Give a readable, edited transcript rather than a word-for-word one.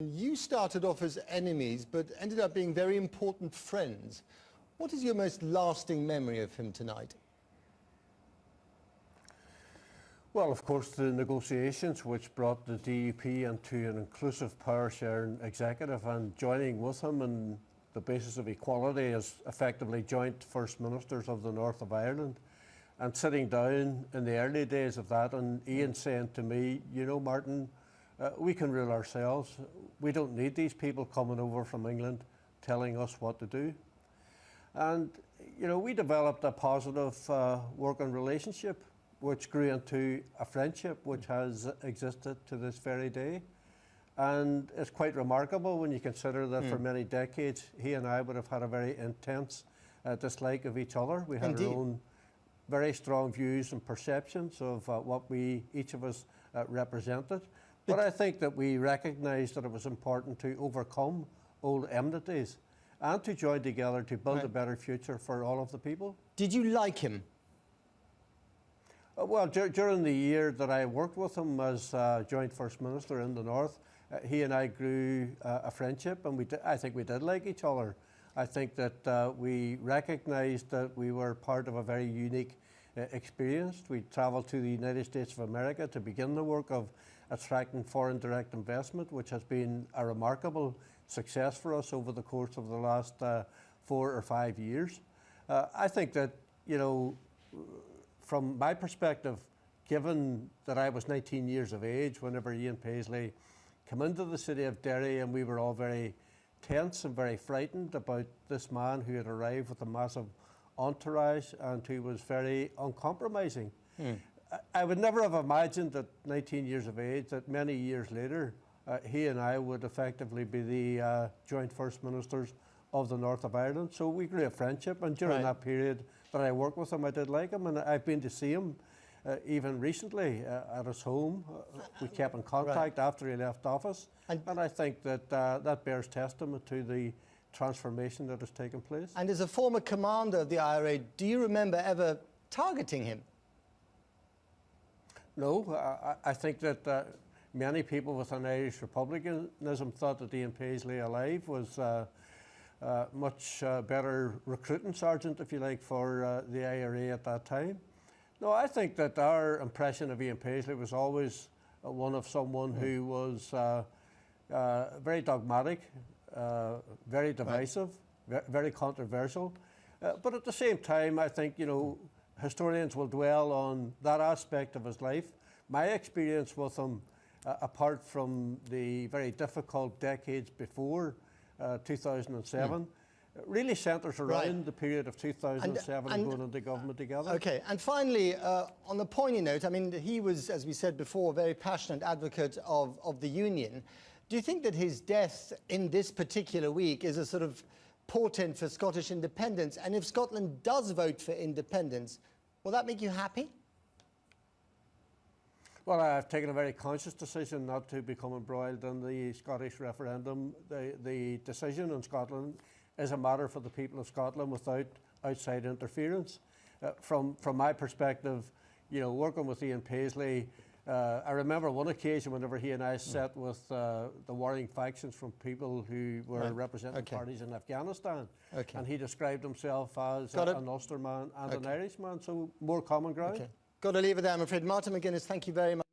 You started off as enemies, but ended up being very important friends. What is your most lasting memory of him tonight? Well, of course, the negotiations which brought the DUP into an inclusive power-sharing executive, and joining with him on the basis of equality as effectively joint First Ministers of the North of Ireland, and sitting down in the early days of that, and Ian saying to me, you know, Martin, we can rule ourselves. We don't need these people coming over from England telling us what to do. And, you know, we developed a positive working relationship which grew into a friendship which has existed to this very day. And it's quite remarkable when you consider that for many decades he and I would have had a very intense dislike of each other. We had Indeed. our own very strong views and perceptions of what we, each of us, represented. But I think that we recognised that it was important to overcome old enmities and to join together to build a better future for all of the people. Did you like him? Well, during the year that I worked with him as Joint First Minister in the North, he and I grew a friendship, and I think we did like each other. I think that we recognised that we were part of a very unique experience. We travelled to the United States of America to begin the work of attracting foreign direct investment, which has been a remarkable success for us over the course of the last 4 or 5 years. I think that, you know, from my perspective, given that I was 19 years of age whenever Ian Paisley came into the city of Derry, and we were all very tense and very frightened about this man who had arrived with a massive entourage and who was very uncompromising. I would never have imagined at 19 years of age that many years later he and I would effectively be the joint First Ministers of the North of Ireland. So we grew a friendship, and during that period that I worked with him, I did like him, and I've been to see him even recently at his home. We kept in contact after he left office, and I think that that bears testament to the transformation that has taken place. And as a former commander of the IRA, do you remember ever targeting him? No, I think that many people within Irish republicanism thought that Ian Paisley alive was much better recruiting sergeant, if you like, for the IRA at that time. No, I think that our impression of Ian Paisley was always one of someone who was very dogmatic, very divisive, very controversial. But at the same time, I think, you know, historians will dwell on that aspect of his life. My experience with him, apart from the very difficult decades before 2007, really centres around the period of 2007 and going into government together. Okay, and finally, on a poignant note, I mean, he was, as we said before, a very passionate advocate of the Union. Do you think that his death in this particular week is a sort of portent for Scottish independence? And if Scotland does vote for independence, will that make you happy? Well, I've taken a very conscious decision not to become embroiled in the Scottish referendum. The decision in Scotland is a matter for the people of Scotland without outside interference. From my perspective, you know, working with Ian Paisley, I remember one occasion whenever he and I sat with the warring factions from people who were representing parties in Afghanistan, and he described himself as an Ulster man and an Irishman, so more common ground. Got to leave it there, I'm afraid. Martin McGuinness, thank you very much.